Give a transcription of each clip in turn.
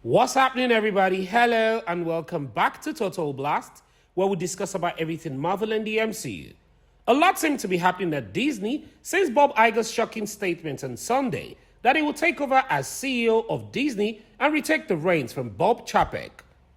What's happening, everybody? Hello and welcome back to Total Blast, where we discuss about everything Marvel and the MCU. A lot seemed to be happening at Disney since Bob Iger's shocking statement on Sunday that he will take over as CEO of Disney and retake the reins from Bob Chapek.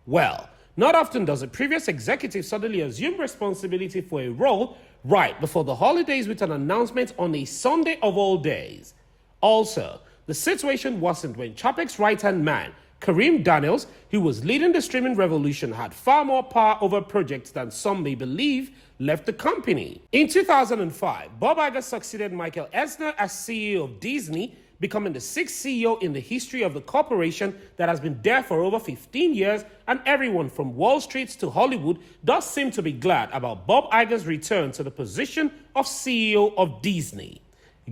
Well, not often does a previous executive suddenly assume responsibility for a role right before the holidays with an announcement on a Sunday of all days. Also, the situation worsened when Chapek's right-hand man, Kareem Daniels, who was leading the streaming revolution, had far more power over projects than some may believe, left the company. In 2005, Bob Iger succeeded Michael Eisner as CEO of Disney, becoming the sixth CEO in the history of the corporation that has been there for over 15 years, and everyone from Wall Street to Hollywood does seem to be glad about Bob Iger's return to the position of CEO of Disney.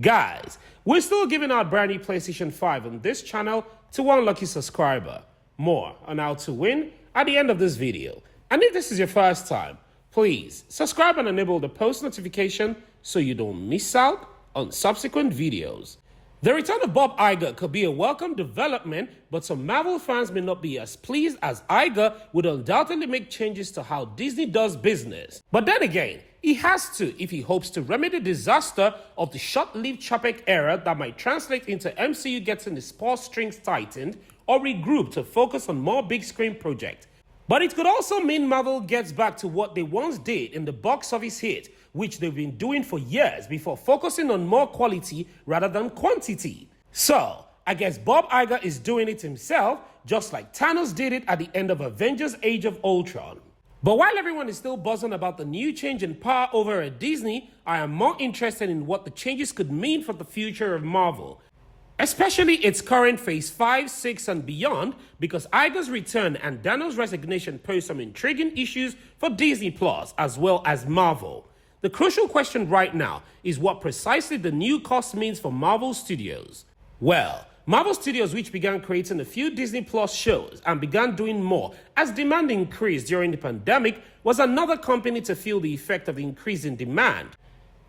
Guys, we're still giving out brand new PlayStation 5 on this channel to one lucky subscriber. More on how to win at the end of this video. And if this is your first time, please subscribe and enable the post notification so you don't miss out on subsequent videos. The return of Bob Iger could be a welcome development, but some Marvel fans may not be as pleased, as Iger would undoubtedly make changes to how Disney does business. But then again, he has to if he hopes to remedy the disaster of the short-lived Chapek era that might translate into MCU getting the purse strings tightened or regrouped to focus on more big-screen projects. But it could also mean Marvel gets back to what they once did in the box office hit, which they've been doing for years before focusing on more quality rather than quantity. So, I guess Bob Iger is doing it himself, just like Thanos did it at the end of Avengers Age of Ultron. But while everyone is still buzzing about the new change in power over at Disney, I am more interested in what the changes could mean for the future of Marvel, especially its current Phase 5, 6, and beyond, because Iger's return and Daniel's resignation pose some intriguing issues for Disney Plus as well as Marvel. The crucial question right now is what precisely the new cost means for Marvel Studios. Well, Marvel Studios, which began creating a few Disney Plus shows and began doing more as demand increased during the pandemic, was another company to feel the effect of the increase in demand.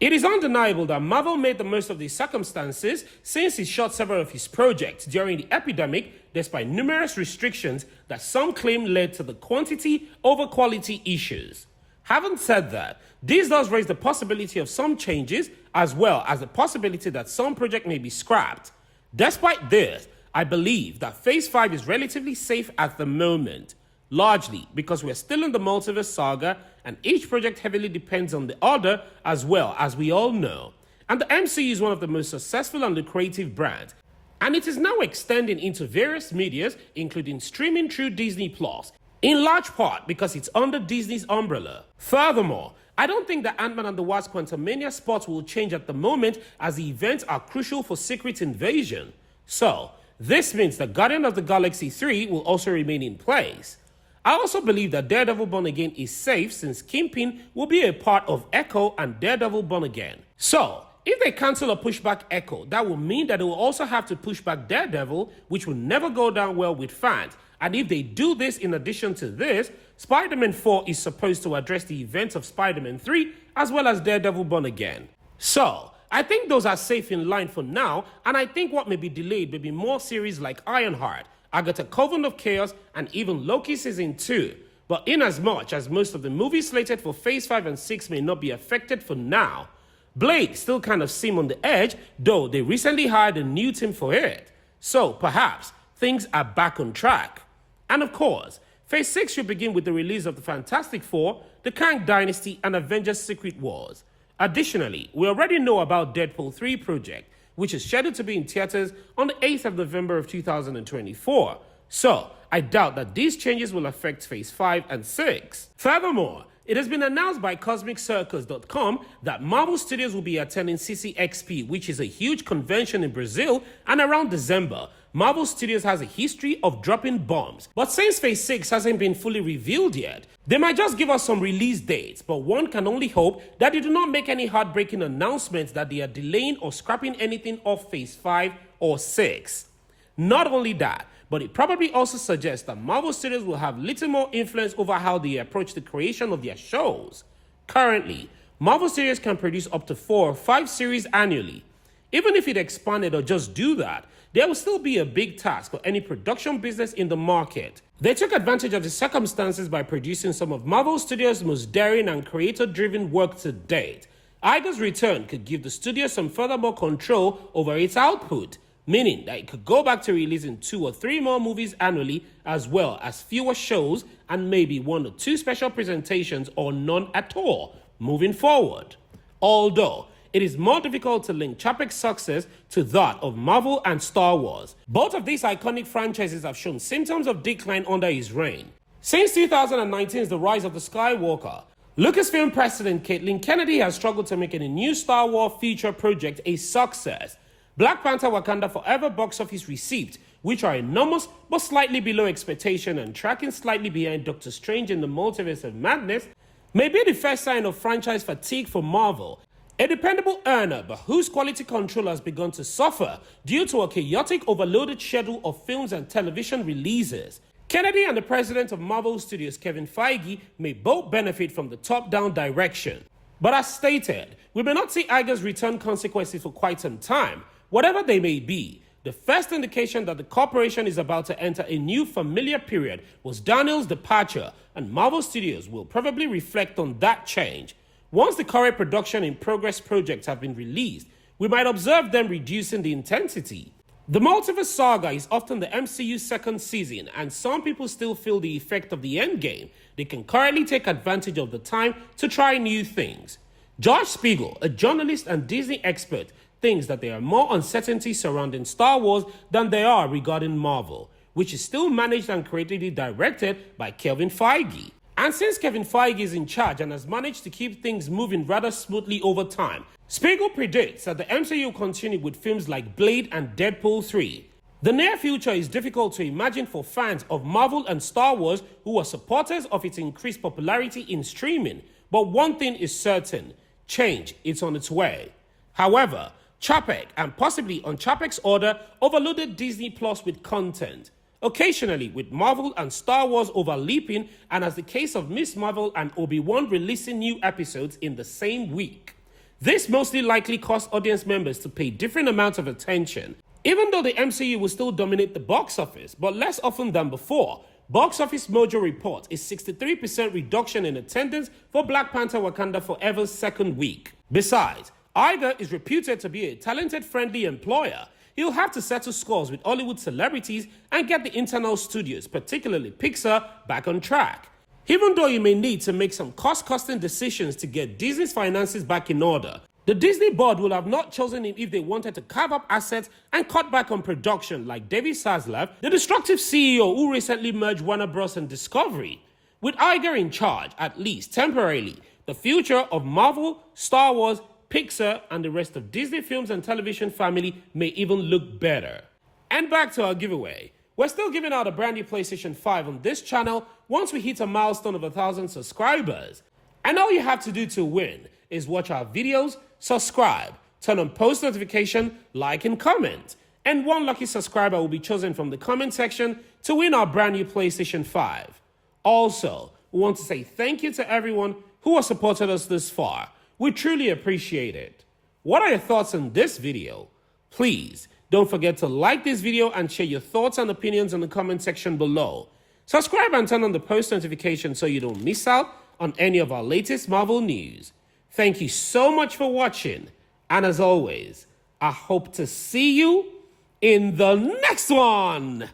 It is undeniable that Marvel made the most of these circumstances since he shot several of his projects during the epidemic, despite numerous restrictions that some claim led to the quantity over quality issues. Having said that, this does raise the possibility of some changes, as well as the possibility that some project may be scrapped. Despite this, I believe that Phase 5 is relatively safe at the moment, largely because we're still in the multiverse saga and each project heavily depends on the other, as well as we all know. And the MCU is one of the most successful and lucrative brands, and it is now extending into various medias, including streaming through Disney Plus, in large part because it's under Disney's umbrella. Furthermore, I don't think that Ant-Man and the Wasp Quantumania spots will change at the moment, as the events are crucial for Secret Invasion. So, this means that Guardians of the Galaxy 3 will also remain in place. I also believe that Daredevil Born Again is safe, since Kingpin will be a part of Echo and Daredevil Born Again. So, if they cancel or push back Echo, that will mean that they will also have to push back Daredevil, which will never go down well with fans. And if they do this, in addition to this, Spider-Man 4 is supposed to address the events of Spider-Man 3 as well as Daredevil Born Again. So, I think those are safe in line for now, and I think what may be delayed may be more series like Ironheart, Agatha Coven of Chaos, and even Loki Season 2. But in as much as most of the movies slated for Phase 5 and 6 may not be affected for now, Blade still kind of seem on the edge, though they recently hired a new team for it. So perhaps things are back on track. And of course, Phase 6 should begin with the release of the Fantastic Four, the Kang Dynasty, and Avengers Secret Wars. Additionally, we already know about Deadpool 3 project, which is scheduled to be in theaters on the 8th of November of 2024. So, I doubt that these changes will affect Phase 5 and 6. Furthermore, it has been announced by CosmicCircus.com that Marvel Studios will be attending CCXP, which is a huge convention in Brazil, and around December, Marvel Studios has a history of dropping bombs. But since Phase 6 hasn't been fully revealed yet, they might just give us some release dates, but one can only hope that they do not make any heartbreaking announcements that they are delaying or scrapping anything off Phase 5 or 6. Not only that, but it probably also suggests that Marvel Studios will have little more influence over how they approach the creation of their shows. Currently, Marvel Studios can produce up to 4 or 5 series annually. Even if it expanded or just do that, there will still be a big task for any production business in the market. They took advantage of the circumstances by producing some of Marvel Studios' most daring and creator-driven work to date. Iger's return could give the studio some furthermore control over its output, meaning that it could go back to releasing 2 or 3 more movies annually, as well as fewer shows and maybe 1 or 2 special presentations or none at all moving forward. Although it is more difficult to link Chapek's success to that of Marvel and Star Wars. Both of these iconic franchises have shown symptoms of decline under his reign. Since 2019's The Rise of the Skywalker, Lucasfilm president Kathleen Kennedy has struggled to make any new Star Wars feature project a success. Black Panther Wakanda Forever box office receipts, which are enormous but slightly below expectation and tracking slightly behind Doctor Strange in the Multiverse of Madness, may be the first sign of franchise fatigue for Marvel, a dependable earner but whose quality control has begun to suffer due to a chaotic, overloaded schedule of films and television releases. Kennedy and the president of Marvel Studios, Kevin Feige, may both benefit from the top-down direction. But as stated, we may not see Iger's return consequences for quite some time. Whatever they may be, the first indication that the corporation is about to enter a new familiar period was Daniel's departure, and Marvel Studios will probably reflect on that change. Once the current production in progress projects have been released, we might observe them reducing the intensity. The Multiverse Saga is often the MCU's second season, and some people still feel the effect of the endgame. They can currently take advantage of the time to try new things. George Spiegel, a journalist and Disney expert, thinks that there are more uncertainties surrounding Star Wars than there are regarding Marvel, which is still managed and creatively directed by Kevin Feige. And since Kevin Feige is in charge and has managed to keep things moving rather smoothly over time, Spiegel predicts that the MCU will continue with films like Blade and Deadpool 3. The near future is difficult to imagine for fans of Marvel and Star Wars who are supporters of its increased popularity in streaming, but one thing is certain: change is on its way. However, Chapek, and possibly on Chapek's order, overloaded Disney Plus with content, occasionally with Marvel and Star Wars overleaping, and as the case of Miss Marvel and Obi-Wan releasing new episodes in the same week. This mostly likely caused audience members to pay different amounts of attention, even though the MCU will still dominate the box office, but less often than before. Box Office Mojo reports a 63% reduction in attendance for Black Panther Wakanda Forever's second week. Besides, Iger is reputed to be a talented, friendly employer. He'll have to settle scores with Hollywood celebrities and get the internal studios, particularly Pixar, back on track. Even though he may need to make some cost-costing decisions to get Disney's finances back in order, the Disney board will have not chosen him if they wanted to carve up assets and cut back on production like David Zaslav, the destructive CEO who recently merged Warner Bros. And Discovery. With Iger in charge, at least temporarily, the future of Marvel, Star Wars, Pixar, and the rest of Disney films and television family may even look better. And back to our giveaway. We're still giving out a brand new PlayStation 5 on this channel once we hit a milestone of 1,000 subscribers. And all you have to do to win is watch our videos, subscribe, turn on post notification, like and comment. And one lucky subscriber will be chosen from the comment section to win our brand new PlayStation 5. Also, we want to say thank you to everyone who has supported us this far. We truly appreciate it. What are your thoughts on this video? Please don't forget to like this video and share your thoughts and opinions in the comment section below. Subscribe and turn on the post notification so you don't miss out on any of our latest Marvel news. Thank you so much for watching, and as always, I hope to see you in the next one.